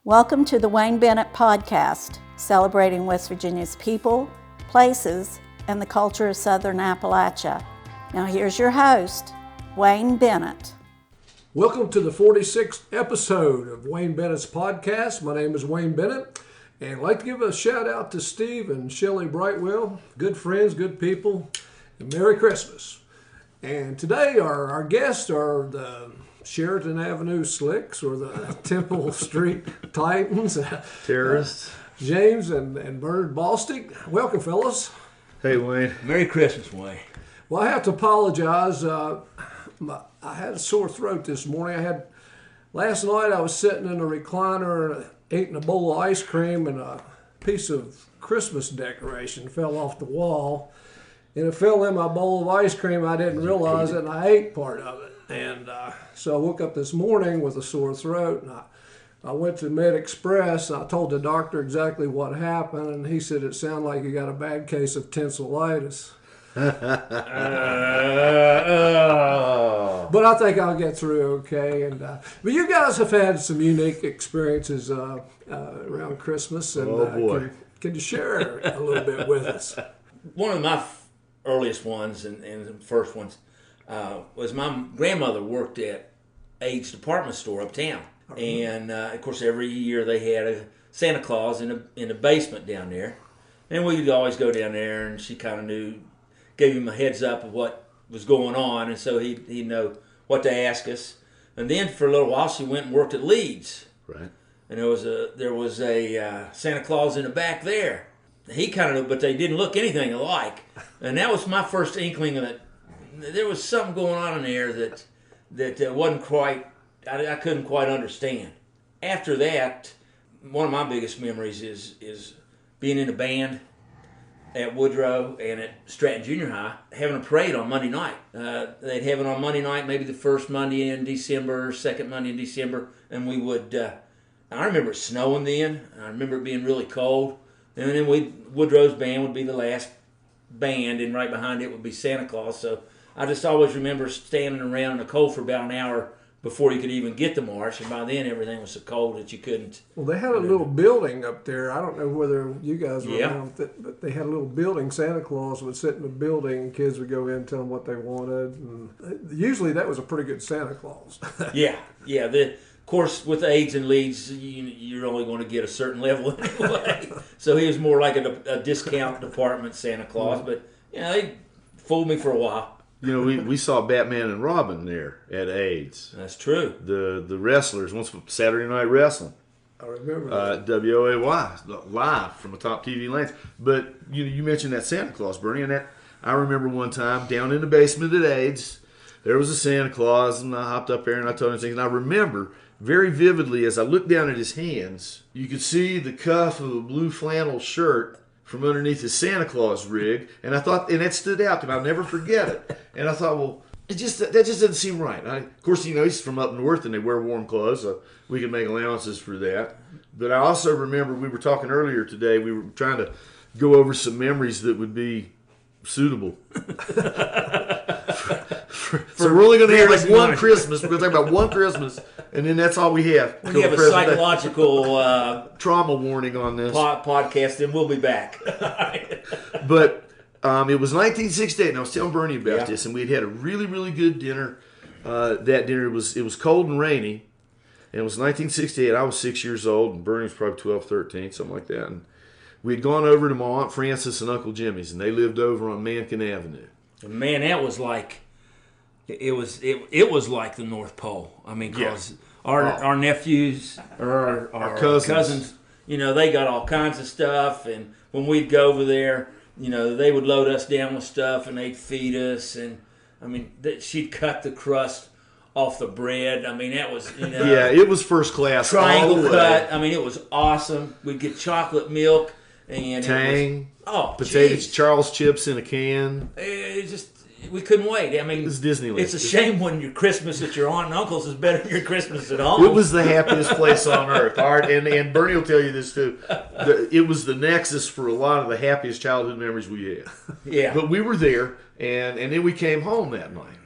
Welcome to the Wayne Bennett podcast, celebrating West Virginia's people, places, and the culture of Southern Appalachia. Now here's your host, Wayne Bennett. Welcome to the 46th episode of Wayne Bennett's podcast. My name is Wayne Bennett, and I'd like to give a shout out to Steve and Shelley Brightwell, good friends, good people, and Merry Christmas. And today our guests are the Sheraton Avenue Slicks or the Temple Street Titans. Terrorists. James and Bernard Bostick. Welcome, fellas. Hey, Wayne. Merry Christmas, Wayne. Well, I have to apologize. I had a sore throat this morning. Last night I was sitting in a recliner and eating a bowl of ice cream, and a piece of Christmas decoration fell off the wall. And it fell in my bowl of ice cream. I didn't realize it, and I ate part of it. And so I woke up this morning with a sore throat, and I went to Med Express. I told the doctor exactly what happened, and he said it sounded like you got a bad case of tonsillitis. But I think I'll get through okay. And but you guys have had some unique experiences around Christmas, and can you share a little bit with us? One of my earliest ones and the first ones was my grandmother worked at Abe's department store uptown, and of course every year they had a Santa Claus in the basement down there, and we'd always go down there, and she kind of gave him a heads up of what was going on, and so he'd know what to ask us. And then for a little while she went and worked at Leeds, Right. and there was a Santa Claus in the back there. He kind of, but they didn't look anything alike, and that was my first inkling of it. There was something going on in there that wasn't quite, I couldn't quite understand. After that, one of my biggest memories is being in a band at Woodrow and at Stratton Junior High, having a parade on Monday night. They'd have it on Monday night, maybe the first Monday in December, second Monday in December, and we would, I remember it snowing then, I remember it being really cold, and then Woodrow's band would be the last band, and right behind it would be Santa Claus, so I just always remember standing around in the cold for about an hour before you could even get the march, and by then everything was so cold that you couldn't. Well, they had a little building up there. I don't know whether you guys were around, but they had a little building. Santa Claus would sit in the building, and kids would go in and tell them what they wanted. And usually that was a pretty good Santa Claus. Yeah. Of course, with AIDS and Leeds, you're only going to get a certain level anyway. So he was more like a discount department Santa Claus, but they fooled me for a while. You know, we saw Batman and Robin there at AIDS. That's true. The wrestlers, once Saturday Night Wrestling. I remember that. WOAY, live from the top TV lanes. But you mentioned that Santa Claus, Bernie, and that I remember one time down in the basement at AIDS, there was a Santa Claus, and I hopped up there and I told him things. And I remember very vividly as I looked down at his hands, you could see the cuff of a blue flannel shirt from underneath his Santa Claus rig, and I thought, and that stood out, and I'll never forget it. And I thought, well, that just doesn't seem right. Of course, he's from up north, and they wear warm clothes, so we can make allowances for that. But I also remember we were talking earlier today. We were trying to go over some memories that would be suitable. So we're only going to have like one Christmas. We're going to talk about one Christmas, and then that's all we have. We have a psychological trauma warning on this podcast, and we'll be back. But it was 1968, and I was telling Bernie about this, and we'd had a really, really good dinner. That dinner, it was cold and rainy, and it was 1968. I was 6 years old, and Bernie was probably 12, 13, something like that. And we'd gone over to my Aunt Frances and Uncle Jimmy's, and they lived over on Mankin Avenue. And man, that was like... It was like the North Pole. I mean, because our nephews or our cousins, they got all kinds of stuff. And when we'd go over there, they would load us down with stuff and they'd feed us. And I mean, she'd cut the crust off the bread. I mean, that was yeah, it was first class. Triangle cut. I mean, it was awesome. We'd get chocolate milk and Tang. Potatoes, Charles chips in a can. It just. We couldn't wait. I mean, it's Disneyland. It's a shame when your Christmas at your aunt and uncle's is better than your Christmas at home. It was the happiest place on earth. All right, and Bernie will tell you this too. It was the nexus for a lot of the happiest childhood memories we had. Yeah. But we were there, and then we came home that night.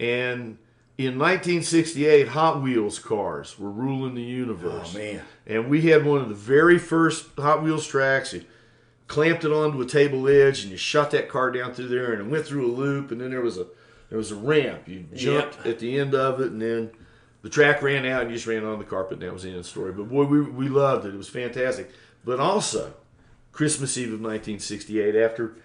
And in 1968, Hot Wheels cars were ruling the universe. Oh, man. And we had one of the very first Hot Wheels tracks. You clamped it onto a table edge, and you shot that car down through there, and it went through a loop, and then there was a ramp. You jumped at the end of it, and then the track ran out, and you just ran on the carpet, and that was the end of the story. But boy, we loved it. It was fantastic. But also, Christmas Eve of 1968, after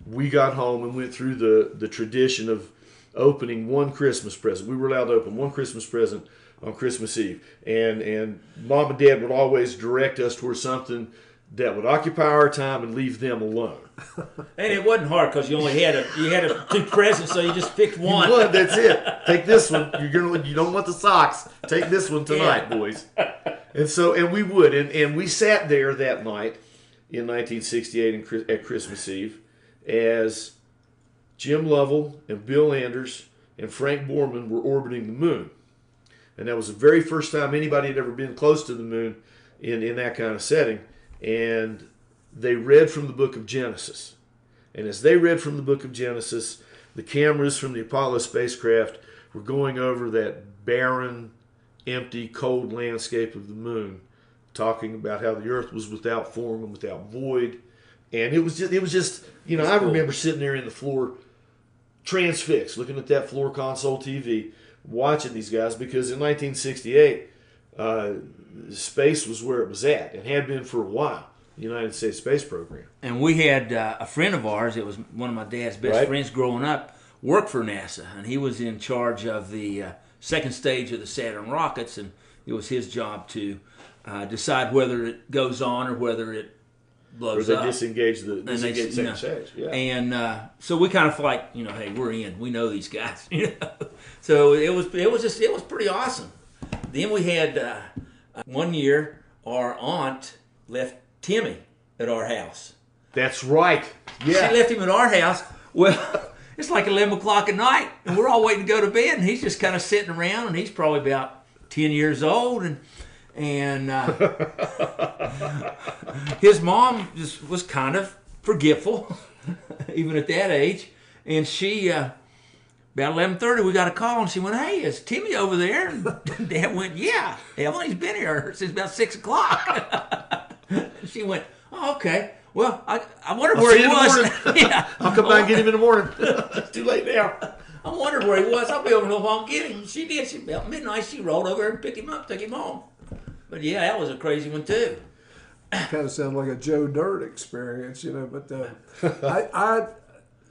we got home and went through the tradition of opening one Christmas present. We were allowed to open one Christmas present on Christmas Eve. And Mom and Dad would always direct us towards something that would occupy our time and leave them alone. And it wasn't hard because you only had two presents, so you just picked one. That's it. Take this one. You don't want the socks. Take this one tonight, boys. And we would. And we sat there that night in 1968 at Christmas Eve as Jim Lovell and Bill Anders and Frank Borman were orbiting the moon. And that was the very first time anybody had ever been close to the moon in that kind of setting. And they read from the book of Genesis. And as they read from the book of Genesis, the cameras from the Apollo spacecraft were going over that barren, empty, cold landscape of the moon, talking about how the earth was without form and without void. And it was just I remember sitting there in the floor transfixed, looking at that floor console TV, watching these guys, because in 1968, space was where it was at and had been for a while, the United States Space Program. And we had a friend of ours, it was one of my dad's best friends growing up, worked for NASA, and he was in charge of the second stage of the Saturn rockets, and it was his job to decide whether it goes on or whether it blows up. Or they disengage the second stage. Yeah. And so we kind of felt like, hey, we're in. We know these guys. So it was pretty awesome. Then we had one year our aunt left Timmy at our house. That's right. Yeah. She left him at our house. Well, it's like 11 o'clock at night, and we're all waiting to go to bed, and he's just kind of sitting around, and he's probably about 10 years old, and his mom just was kind of forgetful, even at that age. And she, about 11:30, we got a call, and she went, "Hey, is Timmy over there?" And Dad went, "Yeah, Evelyn, he's been here since about 6 o'clock." She went, "Oh, okay. Well, I wondered where he was." Yeah. I'll come by and get him in the morning. It's too late now. I wondered where he was. I'll be over in a while and get him. She did. About midnight, she rolled over and picked him up, took him home. But yeah, that was a crazy one too. Kind of sounded like a Joe Dirt experience, But I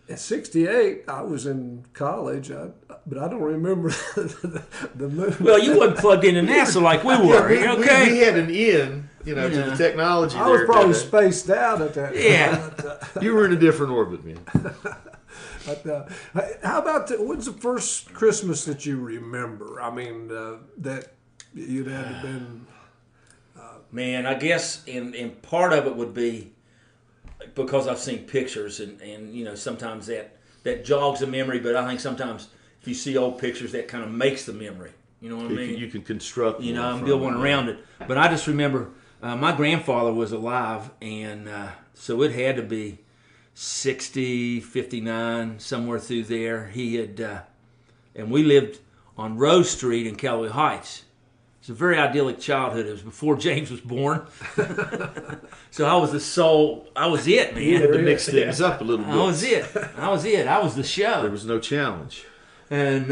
at 68, I was in college, but I don't remember the moon. Well, you wasn't plugged into NASA like we were. Yeah, we had an in, to the technology. I was probably spaced out at that time. Yeah. You were in a different orbit, man. But, how about when's the first Christmas that you remember? I mean, that you'd had to been. Man, I guess in part of it would be because I've seen pictures and sometimes that jogs a memory, but I think sometimes if you see old pictures, that kind of makes the memory. You know what I mean? You can construct. And build one around it. But I just remember my grandfather was alive, and so it had to be 60, 59, somewhere through there. He had, and we lived on Rose Street in Callaway Heights. It's a very idyllic childhood. It was before James was born. So I was it, man. You had to mix things up a little bit. I was it. I was the show. There was no challenge. And,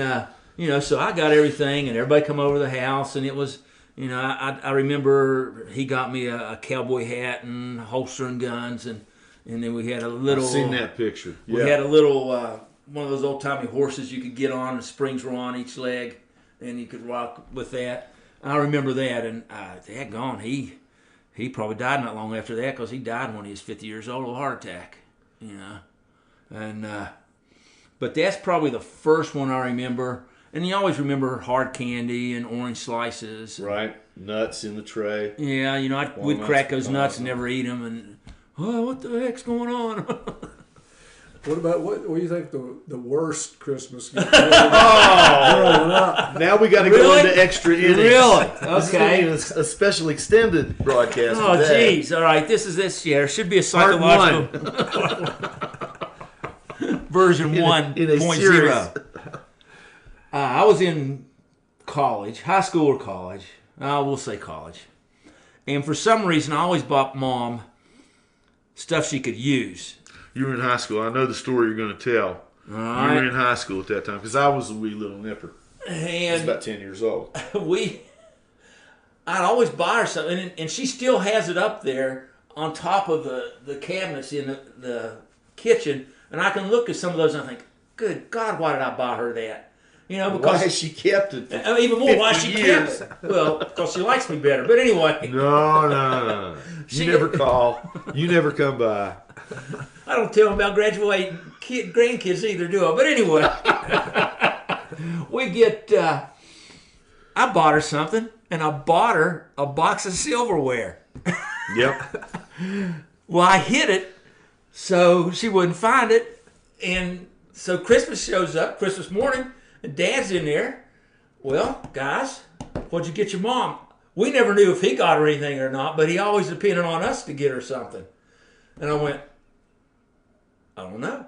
so I got everything, and everybody come over to the house, and it was, I remember he got me a cowboy hat and holster and guns, and then we had a little... I've seen that picture. We had a little, one of those old-timey horses you could get on, the springs were on each leg, and you could rock with that. I remember that, and daggone, he probably died not long after that because he died when he was 50 years old of a heart attack, And but that's probably the first one I remember. And you always remember hard candy and orange slices. Right, nuts in the tray. Yeah, we'd crack those nuts and never eat them, and what the heck's going on? What about what do you think the worst Christmas gift growing up? Now we got to go into extra innings. Really? Okay. This is a special extended broadcast. Oh, jeez. All right. This year. There should be a psychological version 1.0. I was in college, high school or college. We'll say college. And for some reason, I always bought Mom stuff she could use. You were in high school. I know the story you're going to tell. You were in high school at that time because I was a wee little nipper. I was about 10 years old. I'd always buy her something, and she still has it up there on top of the cabinets in the kitchen, and I can look at some of those and I think, good God, why did I buy her that? You know, because why has she kept it? Even more, why she kept it? Well, because she likes me better. But anyway. No. You never call. You never come by. I don't tell them about graduating grandkids either, do I? But anyway, I bought her something, and I bought her a box of silverware. Yep. Well, I hid it so she wouldn't find it, and so Christmas shows up, Christmas morning, and Dad's in there. Well, guys, what'd you get your mom? We never knew if he got her anything or not, but he always depended on us to get her something. And I went, I don't know.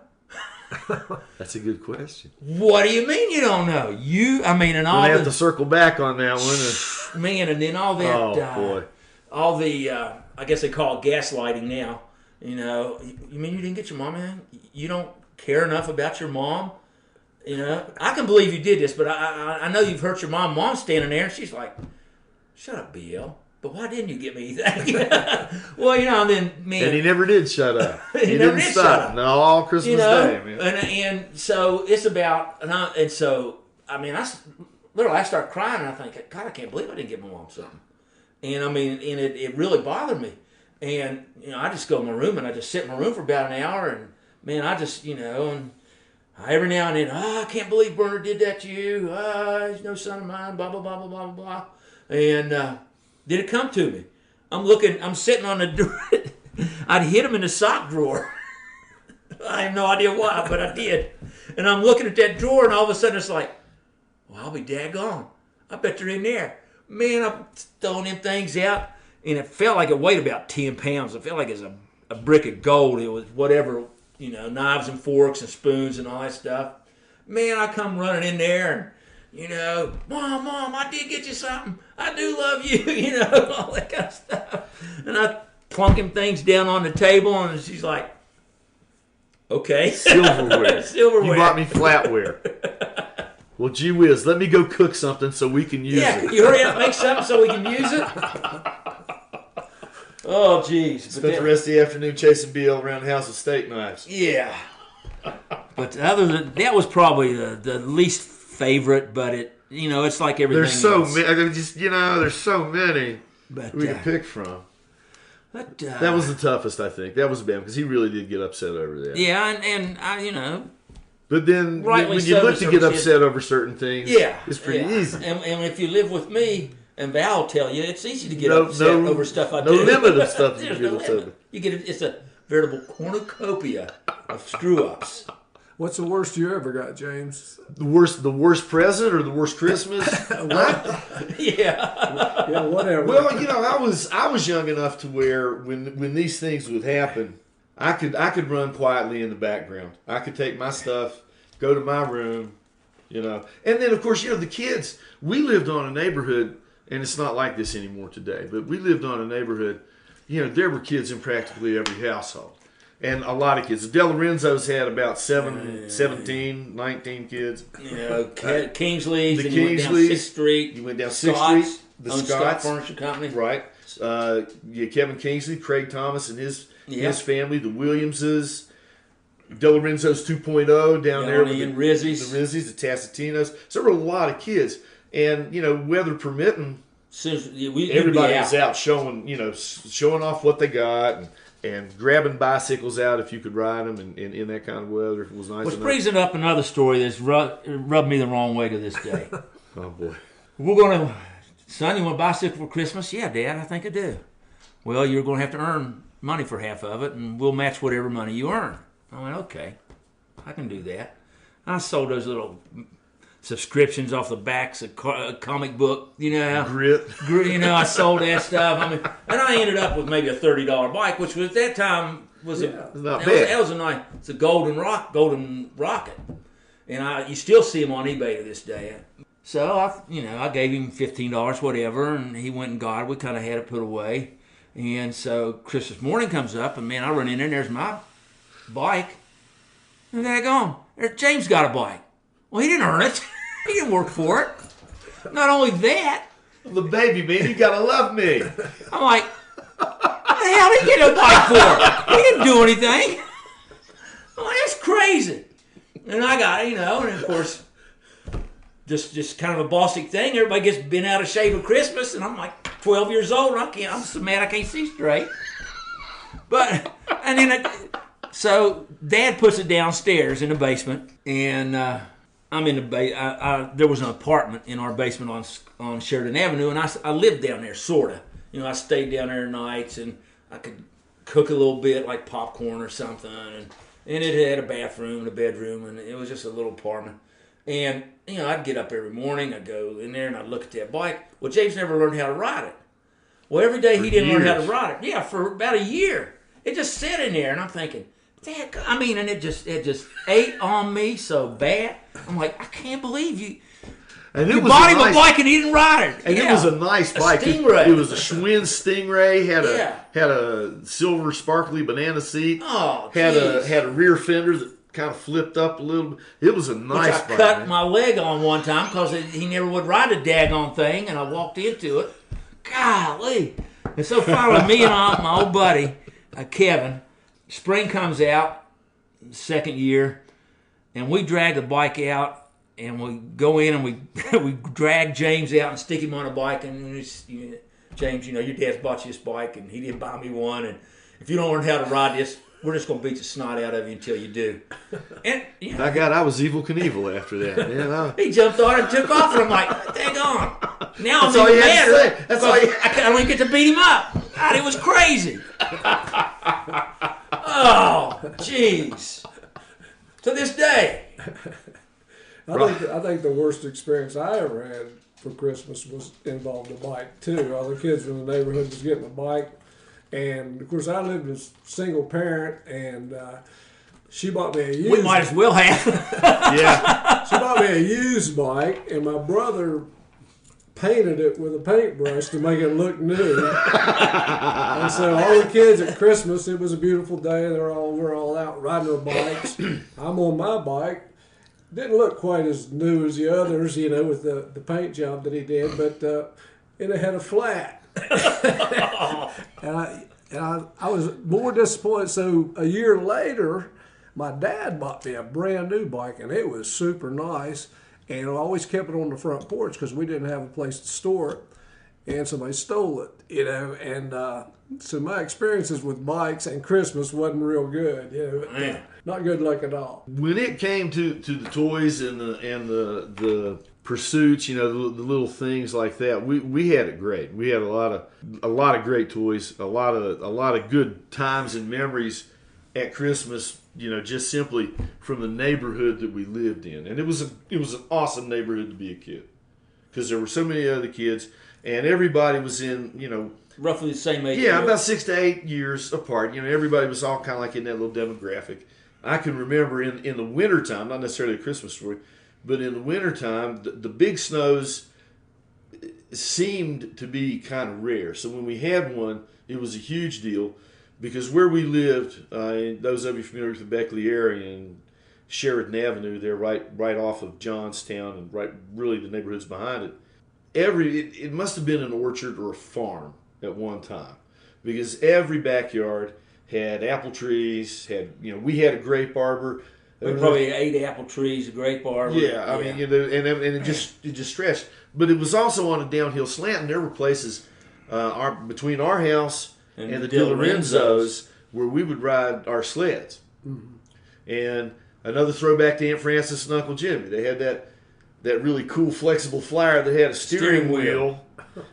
That's a good question. What do you mean you don't know? And all I have to circle back on that one. Man, and then all that. Oh boy. All the, I guess they call it gaslighting now. You know, you mean you didn't get your mom anything? You don't care enough about your mom? You know, I can believe you did this, but I know you've hurt your mom. Mom's standing there, and she's like, "Shut up, BL. But why didn't you get me anything?" Well, you know, and then man, and he never did shut up. he never did stop. shut up. No, all Christmas Day, man. And so it's about, and so I mean, I start crying, and I think, God, I can't believe I didn't get my mom something. And I mean, and it really bothered me. And you know, I just go in my room and I just sit in my room for about an hour, and man, I just and every now and then, I can't believe Bernard did that to you. He's no son of mine. Blah blah blah blah blah blah. And then it come to me. I'm sitting on the door. I'd hit him in the sock drawer. I have no idea why, but I did. And I'm looking at that drawer, and all of a sudden it's like, well, I'll be daggone. I bet they're in there. Man, I'm throwing them things out, and it felt like it weighed about 10 pounds. It felt like it was a brick of gold. It was whatever, knives and forks and spoons and all that stuff. Man, I come running in there, and, Mom, I did get you something. I do love you, all that kind of stuff. And I plunking things down on the table, and she's like, okay. Silverware. Silverware. You bought me flatware. Well, gee whiz, let me go cook something so we can use it. Yeah, you hurry up, make something so we can use it. Oh, jeez. Spent the rest of the afternoon chasing BL around the house with steak knives. Yeah. But other than that, was probably the least favorite. But it's like everything. There's so else. many. There's so many But, we can pick from. But That was the toughest, I think. That was bad because he really did get upset over that. Yeah, and I, But then rightly when you so, look to get upset over certain things, it's pretty easy. And if you live with me, and Val will tell you, it's easy to get upset over stuff I do. No limit of stuff you There's get no upset limit. over. It's a veritable cornucopia of screw-ups. What's the worst you ever got, James? The worst present or the worst Christmas? Yeah. Yeah, whatever. Well, I was young enough to where when these things would happen, I could run quietly in the background. I could take my stuff, go to my room, and then of course the kids. We lived on a neighborhood, and it's not like this anymore today. But we lived on a neighborhood. There were kids in practically every household. And a lot of kids. The De Lorenzo's had about 17, 19 kids. Kingsley's. The and you went down Kingsleys. 6th Street. You went down 6th Scott's, Street. The owned Scotts. Scott Furniture Company. Right. Kevin Kingsley, Craig Thomas and his family. The Williamses. De Lorenzo's 2.0 down there. With the Rizzies. The Rizzies, the Tassatinos. So there were a lot of kids. And, weather permitting, everybody was out showing off what they got and grabbing bicycles out if you could ride them and in that kind of weather if it was nice Which enough. brings it up another story that's rubbed me the wrong way to this day. Oh, boy. We're going to, son, you want a bicycle for Christmas? Yeah, Dad, I think I do. Well, you're going to have to earn money for half of it, and we'll match whatever money you earn. I went, okay, I can do that. I sold those little subscriptions off the backs of comic book, Grit. I sold that stuff. And I ended up with maybe a $30 bike, which was at that time was not bad. That was a nice. It's a golden rocket, and you still see them on eBay to this day. So I gave him $15, whatever, and he went and got it. We kind of had it put away, and so Christmas morning comes up, and man, I run in there, and there's my bike, and there James got a bike. Well, he didn't earn it. He didn't work for it. Not only that, The baby, man, you gotta love me. I'm like, what the hell did he get a bike for? He didn't do anything. I'm like, that's crazy. And I got it, and of course, just kind of a Bostick thing. Everybody gets bent out of shape at Christmas, and I'm like 12 years old, and I'm so mad I can't see straight. So Dad puts it downstairs in the basement, and I'm in the there was an apartment in our basement on Sheridan Avenue, and I lived down there, sort of. I stayed down there nights, and I could cook a little bit, like popcorn or something, and it had a bathroom and a bedroom, and it was just a little apartment. And, I'd get up every morning, I'd go in there, and I'd look at that bike. Well, James never learned how to ride it. Well, every day he didn't learn how to ride it. Yeah, for about a year. It just sat in there, and I'm thinking, and it just ate on me so bad. I'm like, I can't believe you. And you bought him a bike and he didn't ride it. And it was a nice bike. Stingray. It was a Schwinn Stingray. Had a silver sparkly banana seat. Oh, had a rear fender that kind of flipped up a little bit. It was a nice bike. I cut my leg on one time because he never would ride a daggone thing, and I walked into it. Golly! And so finally, me and my old buddy Kevin, spring comes out, second year, and we drag the bike out. And we go in and we drag James out and stick him on a bike. And James, your dad's bought you this bike and he didn't buy me one. And if you don't learn how to ride this, we're just going to beat the snot out of you until you do. And I was Evil Knievel after that. He jumped on it and took off. And I'm like, dang on. Now That's I'm all even you had to madder. say. That's all you... I don't even get to beat him up. God, it was crazy. Oh, jeez. To this day. I think the worst experience I ever had for Christmas was involved a bike too. All the kids in the neighborhood was getting a bike, and of course I lived as a single parent, and she bought me a used. We might as well have. Yeah. She bought me a used bike, and my brother painted it with a paintbrush to make it look new. And so all the kids at Christmas, it was a beautiful day. We're all out riding our bikes. I'm on my bike. Didn't look quite as new as the others, with the paint job that he did, but it had a flat. and I was more disappointed. So a year later, my dad bought me a brand new bike, and it was super nice. And I always kept it on the front porch because we didn't have a place to store it, and somebody stole it. And so my experiences with bikes and Christmas wasn't real good. Not good luck at all. When it came to the toys and the pursuits, the little things like that, we had it great. We had a lot of great toys, a lot of good times and memories at Christmas. Just simply from the neighborhood that we lived in, and it was an awesome neighborhood to be a kid because there were so many other kids, and everybody was in roughly the same age. Yeah, about 6 to 8 years apart. Everybody was all kind of like in that little demographic. I can remember in the wintertime, not necessarily a Christmas story, but in the wintertime, the big snows seemed to be kind of rare. So when we had one, it was a huge deal because where we lived, and those of you familiar with the Beckley area and Sheridan Avenue, they're right off of Johnstown and right really the neighborhoods behind it. It must have been an orchard or a farm at one time because every backyard had apple trees, we had a grape arbor. There were probably 8 apple trees, a grape arbor. Yeah, I mean, and it just stretched. But it was also on a downhill slant, and there were places between our house and the De Lorenzo's where we would ride our sleds. Mm-hmm. And another throwback to Aunt Frances and Uncle Jimmy. They had that really cool flexible flyer that had a steering wheel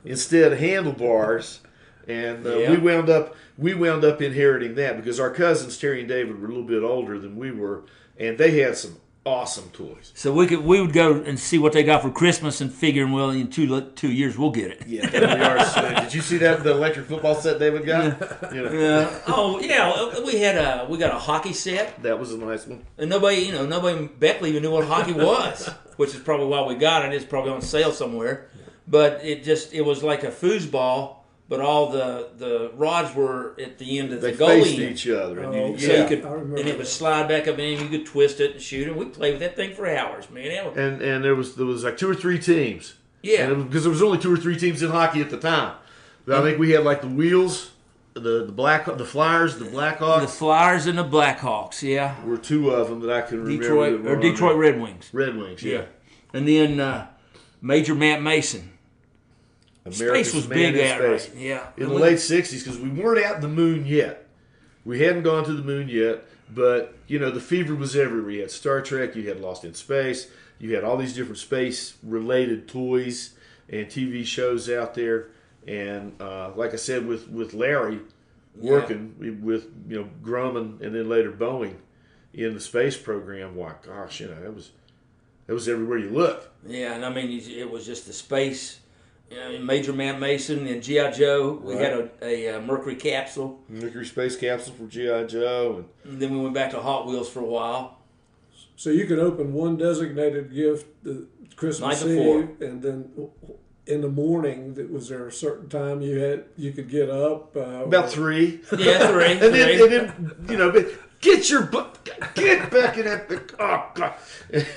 instead of handlebars. And we wound up inheriting that because our cousins Terry and David were a little bit older than we were, and they had some awesome toys. So we would go and see what they got for Christmas and figuring, well, in 2 years we'll get it. Yeah, did you see the electric football set David got? Yeah. Oh yeah, we got a hockey set. That was a nice one. And nobody in Beckley even knew what hockey was, which is probably why we got it. It's probably on sale somewhere. But it was like a foosball, but all the rods were at the end of the goalie. They faced each other. And So you could, and it would slide back up in, and you could twist it and shoot it. We played with that thing for hours, man. And there was like 2 or 3 teams. Yeah. Because there was only 2 or 3 teams in hockey at the time. But I think we had like the Wheels, the Flyers, the Blackhawks. The Flyers and the Blackhawks, yeah. Were 2 of them that I can remember. Detroit Red Wings. Red Wings, yeah. And then Major Matt Mason. America's Space was Man big in out Space. right. Yeah. In the late 60s, because we weren't at the moon yet. We hadn't gone to the moon yet, but, the fever was everywhere. You had Star Trek, you had Lost in Space, you had all these different space-related toys and TV shows out there. And like I said, with Larry working with, Grumman and then later Boeing in the space program, why, gosh, that was everywhere you looked. Yeah, and I mean, it was just the space. Major Matt Mason and G.I. Joe. We had a Mercury capsule. Mercury space capsule for G.I. Joe. And then we went back to Hot Wheels for a while. So you could open one designated gift Christmas Night before. Eve, and then in the morning, was there a certain time you could get up? About 3. Yeah, 3. and then get back in that. Oh God!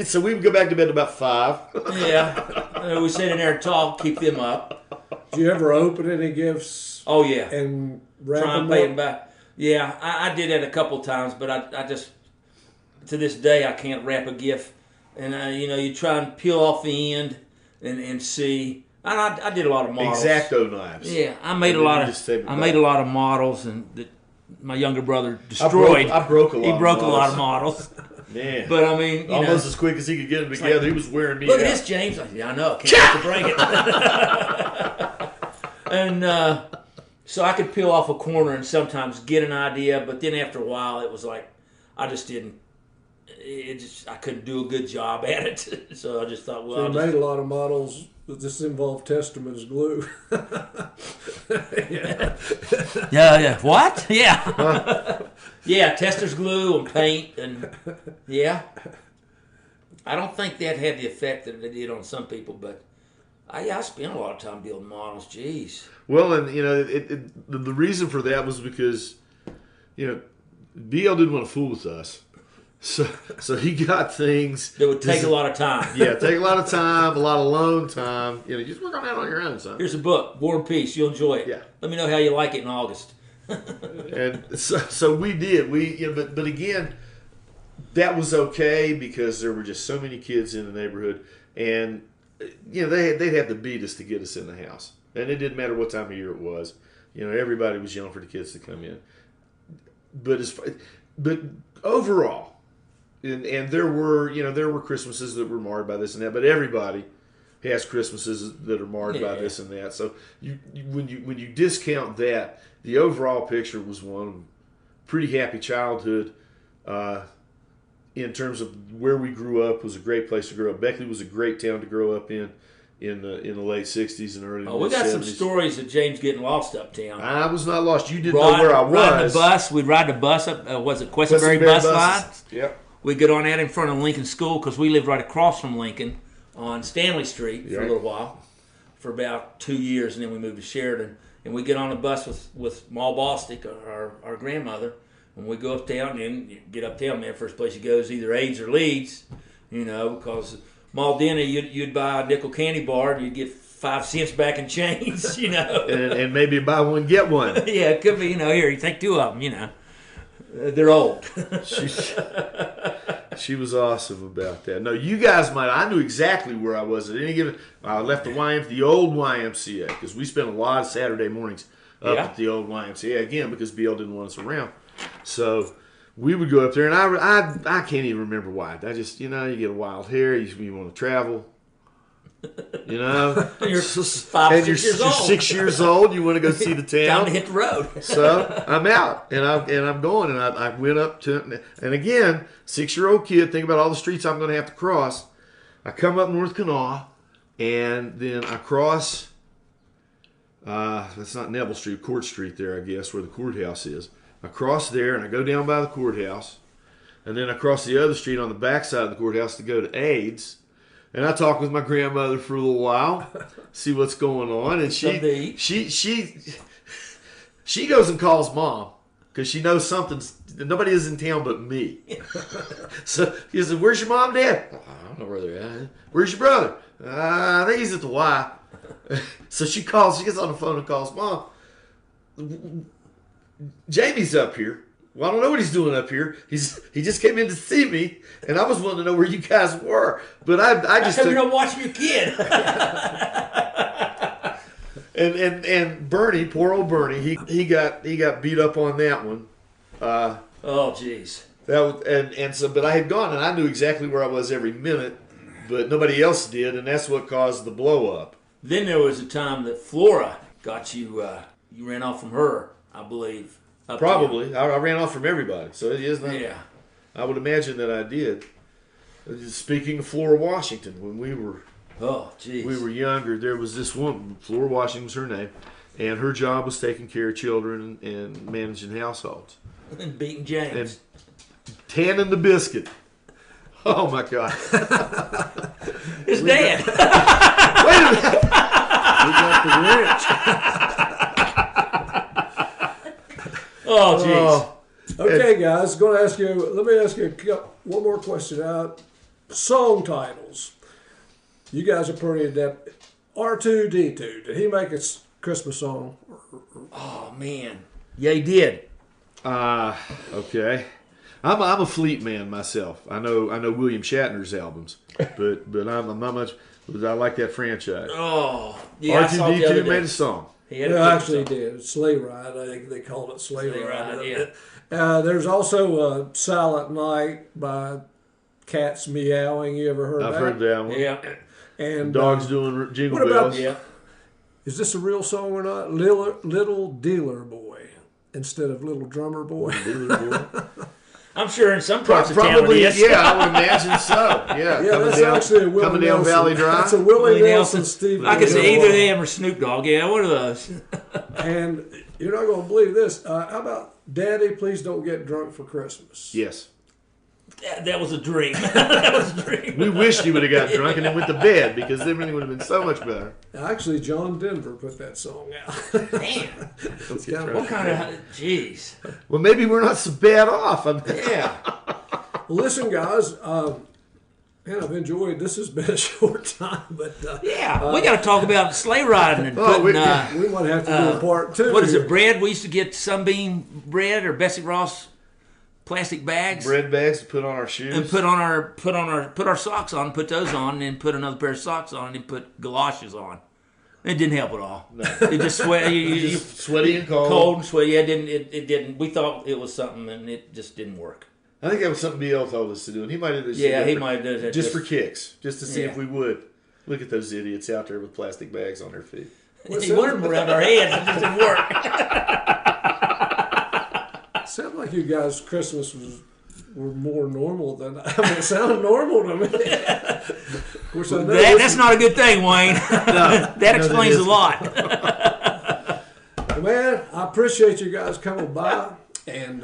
So we would go back to bed at about 5. Yeah, we sit in there and talk, keep them up. Did you ever open any gifts? Oh yeah, and wrap try and them pay up? them back. Yeah, I did that a couple times, but I just to this day I can't wrap a gift. And you try and peel off the end and see. I did a lot of models. X-Acto knives. Yeah, I made a lot of models, and that my younger brother destroyed. I broke a lot. He broke a lot of models. Man, but I mean, almost as quick as he could get them together, he was wearing me Look out. at this, James. I know. I can't wait to break it. And so I could peel off a corner and sometimes get an idea, but then after a while, it was like I just didn't. I couldn't do a good job at it. So I just thought, well, so you made a lot of models. This involved Testament as glue. Yeah. What? Yeah. Yeah, Tester's glue and paint and yeah. I don't think that had the effect that it did on some people, but I spent a lot of time building models. Jeez. Well, and the reason for that was because BL didn't want to fool with us. So he got things that would take a lot of time. Yeah, take a lot of time, a lot of alone time. Just work on that on your own, son. Here's a book, War and Peace. You'll enjoy it. Yeah. Let me know how you like it in August. And so we did. But again, that was okay because there were just so many kids in the neighborhood, and they'd have to beat us to get us in the house, and it didn't matter what time of year it was. Everybody was yelling for the kids to come in. But overall. And there were Christmases that were marred by this and that, but everybody has Christmases that are marred by this and that. So when you discount that, the overall picture was one of pretty happy childhood. In terms of where we grew up, was a great place to grow up. Beckley was a great town to grow up in the late '60s and early. We got 70s. Some stories of James getting lost uptown. I was not lost. You didn't know where I was. Riding the bus. We'd ride the bus up. Was it Questenberry bus line? Yep. We'd get on out in front of Lincoln School because we lived right across from Lincoln on Stanley Street for a little while, for about 2 years, and then we moved to Sheridan. And we get on the bus with Ma Bostick, our grandmother, and we go uptown. And you get uptown, man, first place you go is either Aids or Leeds, because Ma dinner you'd buy a nickel candy bar and you'd get 5 cents back in change, and maybe buy one get one. Yeah, it could be, here you take 2 of them, They're old. She was awesome about that. No, you guys might. I knew exactly where I was at any given. I left the old YMCA because we spent a lot of Saturday mornings up at the old YMCA again because BL didn't want us around. So we would go up there, and I can't even remember why. I just you get a wild hair. You want to travel. You know, You're 5, 6 years old. 6 years old. You want to go see the town. Time to hit the road. So I'm out, and I'm going, and I went up to, and again, 6-year-old kid, think about all the streets I'm going to have to cross. I come up North Kanawha, and then I cross. That's not Neville Street, Court Street there, I guess, where the courthouse is. I cross there, and I go down by the courthouse, and then I cross the other street on the backside of the courthouse to go to AIDS. And I talk with my grandmother for a little while, see what's going on, and she goes and calls Mom because she knows nobody is in town but me. So he says, "Where's your mom and dad?" "I don't know where they're at." "Where's your brother?" "I think he's at the Y." So she gets on the phone and calls Mom. "Jamie's up here." "Well, I don't know what he's doing up here. He just came in to see me, and I was wanting to know where you guys were." But I just you're not watching your kid. and Bernie, poor old Bernie, he got beat up on that one. Oh, jeez. That was, and so, but I had gone, and I knew exactly where I was every minute, but nobody else did, and that's what caused the blow up. Then there was a time that Flora got you. You ran off from her, I believe. Probably. I ran off from everybody, so it is not. Yeah. I would imagine that I did. Speaking of Flora Washington, when we were younger, there was this woman, Flora Washington was her name, and her job was taking care of children and managing households. And beating James. And tanning the biscuit. Oh my God. His dad. Wait a minute. We got the wrench. Oh, jeez. Okay, guys, let me ask you one more question. Song titles. You guys are pretty adept. R2-D2, did he make a Christmas song? Oh, man. Yeah, he did. Okay. I'm a Fleet man myself. I know William Shatner's albums, but I'm not much. I like that franchise. Oh, yeah. R2-D2 made a song. He actually did. Sleigh Ride. I think they called it Sleigh Ride. Yeah. There's also Silent Night by Cats Meowing. You ever heard that? I've heard that one. Yeah. And Dogs doing jingle what about, bells. Yeah. Is this a real song or not? Little Dealer Boy instead of Little Drummer Boy. I'm sure in some parts of town Probably, it is. yeah, I would imagine so. Yeah, That's actually a Willie coming down Nelson. Valley Drive. That's a Willie Nelson, Steve. I could say either them or Snoop Dogg. Yeah, one of those. And you're not going to believe this. How about Daddy, Please Don't Get Drunk for Christmas? Yes. That was a dream. That was a dream. We wished he would have got drunk and then went to bed because everything would have been so much better. Actually, John Denver put that song out. Damn. What kind of... Jeez. Well, maybe we're not so bad off. Yeah. Well, listen, guys. Man, I've enjoyed. This has been a short time, but Yeah, we got to talk about sleigh riding and putting... we might have to do a part two. What is it, bread? We used to get Sunbeam bread or Bessie Ross plastic bags. Bread bags to put on our shoes. And put our socks on, put those on, and then put another pair of socks on, and then put galoshes on. It didn't help at all. No. It just sweaty and cold. Cold and sweaty. It didn't. We thought it was something, and it just didn't work. I think that was something Bill told us to do, and he might have. He might have done that just for kicks, just to see if we would. Look at those idiots out there with plastic bags on their feet. He wanted them around our heads. It just didn't work. Sounded like you guys' Christmas were more normal than it sounded normal to me. Of course, I know that's not a good thing, Wayne. That explains a lot. Man, I appreciate you guys coming by, and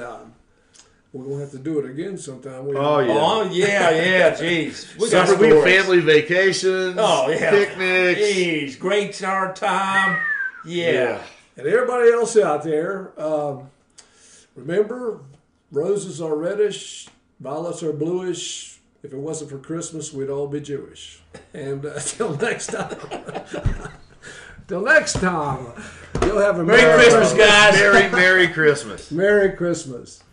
we're gonna have to do it again sometime. Oh yeah, jeez. We got family vacations. Oh yeah, picnics. Jeez, great hard time. Yeah. And everybody else out there. Remember, roses are reddish, violets are bluish. If it wasn't for Christmas, we'd all be Jewish. And till next time. You'll have a Merry Christmas, guys. Merry Christmas. Merry Christmas.